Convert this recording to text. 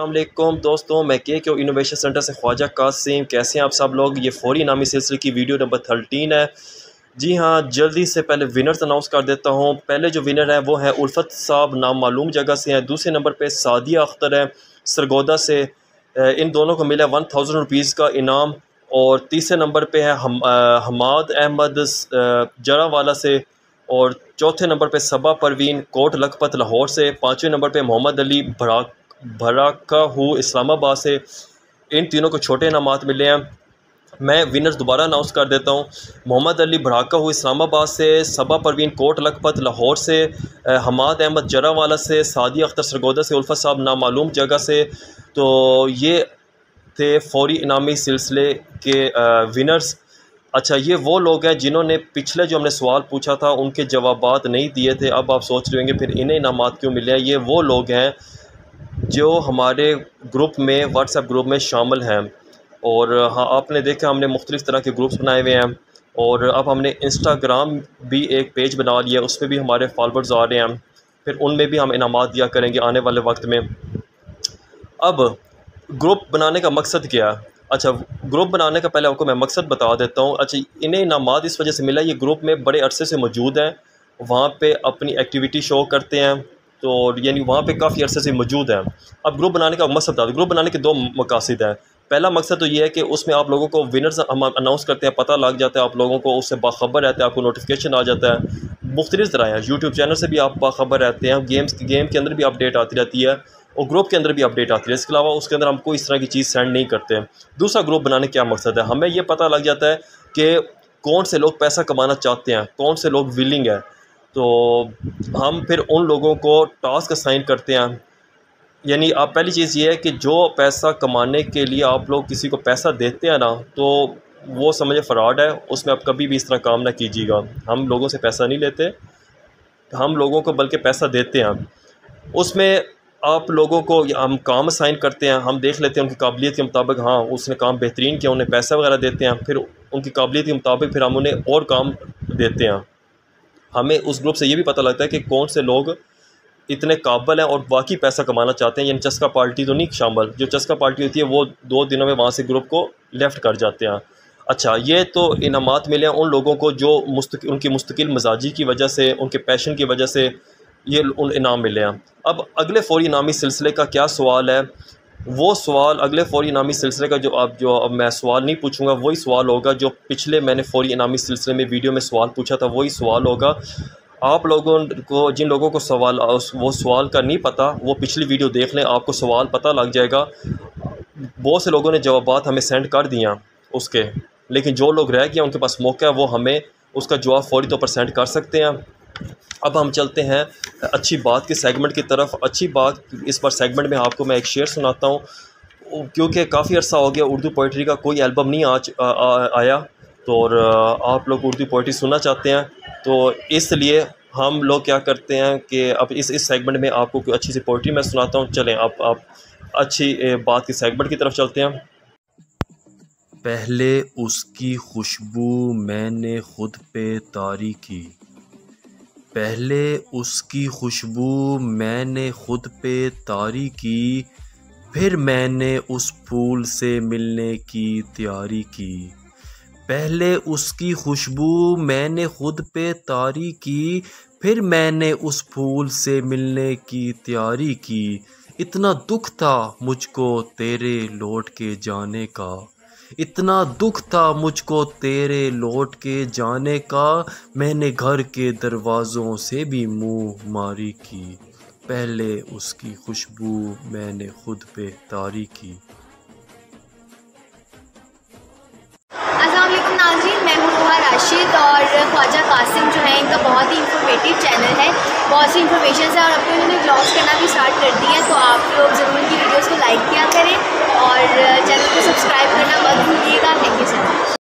अस्सलाम वालेकुम दोस्तों, मैं के इनोवेशन सेंटर से ख्वाजा कासिम। कैसे हैं आप सब लोग। ये फौरी इनामी सिलसिले की वीडियो नंबर 13 है। जी हाँ, जल्दी से पहले विनर्स अनाउंस कर देता हूँ। पहले जो विनर है वो है उल्फत साहब, नाम मालूम जगह से हैं। दूसरे नंबर पे सादिया अख्तर है सरगोदा से। इन दोनों को मिला 1000 रुपीज़ का इनाम। और तीसरे नंबर पे है हमाद अहमद जरावाला से। और चौथे नंबर पे सबा परवीन कोट लखपत लाहौर से। पाँचवें नंबर पे मोहम्मद अली भराका हूँ इस्लामाबाद से। इन तीनों को छोटे इनामात मिले हैं। मैं विनर्स दोबारा अनाउंस कर देता हूँ। मोहम्मद अली भड़ाका हूँ इस्लामाबाद से, सबा परवीन कोट लखपत लाहौर से, हमाद अहमद जरावाला से, सादिया अख्तर सरगोदा से, उल्फत साहब नामालूम जगह से। तो ये थे फौरी इनामी सिलसिले के विनर्स। अच्छा, ये वो लोग हैं जिन्होंने पिछले जो हमने सवाल पूछा था उनके जवाबात नहीं दिए थे। अब आप सोच रहे होंगे फिर इन्हें इनामात क्यों मिले हैं। ये वो लोग हैं जो हमारे ग्रुप में, व्हाट्सएप ग्रुप में शामिल हैं। और हाँ, आपने देखा हमने मुख्तलिफ़ तरह के ग्रुप्स बनाए हुए हैं। और अब हमने इंस्टाग्राम भी एक पेज बना लिया, उस पर भी हमारे फॉलोअर्स आ रहे हैं। फिर उनमें भी हम इनामात दिया करेंगे आने वाले वक्त में। अब ग्रुप बनाने का मकसद क्या है। अच्छा, ग्रुप बनाने का पहले आपको मैं मकसद बता देता हूँ। अच्छा, इन्हें इनामात इस वजह से मिला, ये ग्रुप में बड़े अरसे से मौजूद हैं, वहाँ पे अपनी एक्टिविटी शो करते हैं। तो यानी वहाँ पे काफ़ी अरसे से मौजूद हैं। अब ग्रुप बनाने का मकसद था, ग्रुप बनाने के दो मकासद हैं। पहला मकसद तो ये है कि उसमें आप लोगों को विनर्स हम अनाउंस करते हैं, पता लग जाता है आप लोगों को, उससे बाखबर रहते हैं, आपको नोटिफिकेशन आ जाता है। मुख्तलिफ़ तरह है, यूट्यूब चैनल से भी आप बाखबर रहते हैं, गेम के अंदर भी अपडेट आती रहती है और ग्रुप के अंदर भी अपडेट आती है। इसके अलावा उसके अंदर हम कोई इस तरह की चीज़ सेंड नहीं करते। दूसरा, ग्रुप बनाने क्या मकसद है, हमें ये पता लग जाता है कि कौन से लोग पैसा कमाना चाहते हैं, कौन से लोग विलिंग है। तो हम फिर उन लोगों को टास्क असाइन करते हैं। यानी आप पहली चीज़ ये है कि जो पैसा कमाने के लिए आप लोग किसी को पैसा देते हैं ना, तो वो समझे फ़्रॉड है। उसमें आप कभी भी इस तरह काम ना कीजिएगा। हम लोगों से पैसा नहीं लेते, हम लोगों को बल्कि पैसा देते हैं। उसमें आप लोगों को हम काम असाइन करते हैं, हम देख लेते हैं उनकी काबिलियत के मुताबिक, हाँ उसने काम बेहतरीन किया, उन्हें पैसा वगैरह देते हैं। फिर उनकी काबिलियत के मुताबिक फिर हम उन्हें और काम देते हैं। हमें उस ग्रुप से ये भी पता लगता है कि कौन से लोग इतने काबिल हैं और वाकई पैसा कमाना चाहते हैं। यानी चस्का पार्टी तो नहीं शामिल, जो चस्का पार्टी होती है वो 2 दिनों में वहाँ से ग्रुप को लेफ़्ट कर जाते हैं। अच्छा, ये तो इनामात मिले हैं उन लोगों को जो उनकी मुस्तकिल मजाजी की वजह से, उनके पैशन की वजह से ये उन इनाम मिले हैं। अब अगले फौरी इनामी सिलसिले का क्या सवाल है, वो सवाल अगले फौरी इनामी सिलसिले का अब मैं सवाल नहीं पूछूंगा, वही सवाल होगा जो पिछले मैंने फौरी इनामी सिलसिले में वीडियो में सवाल पूछा था, वही सवाल होगा। आप लोगों को, जिन लोगों को वो सवाल का नहीं पता, वो पिछली वीडियो देख लें, आपको सवाल पता लग जाएगा। बहुत से लोगों ने जवाबात हमें सेंड कर दिया उसके, लेकिन जो लोग रह गए उनके पास मौका है, वो हमें उसका जवाब फौरी तौर पर सेंड कर सकते हैं। अब हम चलते हैं अच्छी बात के सेगमेंट की तरफ। अच्छी बात इस बार सेगमेंट में आपको मैं एक शेर सुनाता हूँ, क्योंकि काफ़ी अर्सा हो गया उर्दू पोइट्री का कोई एल्बम नहीं आया। तो और आप लोग उर्दू पोइट्री सुनना चाहते हैं, तो इसलिए हम लोग क्या करते हैं कि अब इस सेगमेंट में आपको कोई अच्छी सी पोइट्री मैं सुनाता हूँ। चलें आप अच्छी बात के सेगमेंट की तरफ चलते हैं। पहले उसकी खुशबू मैंने खुद पे तारी की, पहले उसकी खुशबू मैंने खुद पे तारी की, फिर मैंने उस फूल से मिलने की तैयारी की। पहले उसकी खुशबू मैंने खुद पे तारी की, फिर मैंने उस फूल से मिलने की तैयारी की। इतना दुख था मुझको तेरे लौट के जाने का, इतना दुख था मुझको तेरे लौट के जाने का, मैंने घर के दरवाज़ों से भी मुँह मारी की। पहले उसकी खुशबू मैंने खुद पे तारी की। अस्सलाम वालेकुम नाज़रीन, मैं हूँ नुहा राशिद और ख्वाजा कासिम जो है इनका बहुत ही इंफॉर्मेटिव चैनल है, बहुत सी इन्फॉर्मेशन है और अब तो उन्होंने ब्लॉग्स करना भी स्टार्ट कर दिए हैं। तो आप लोग ज़रूर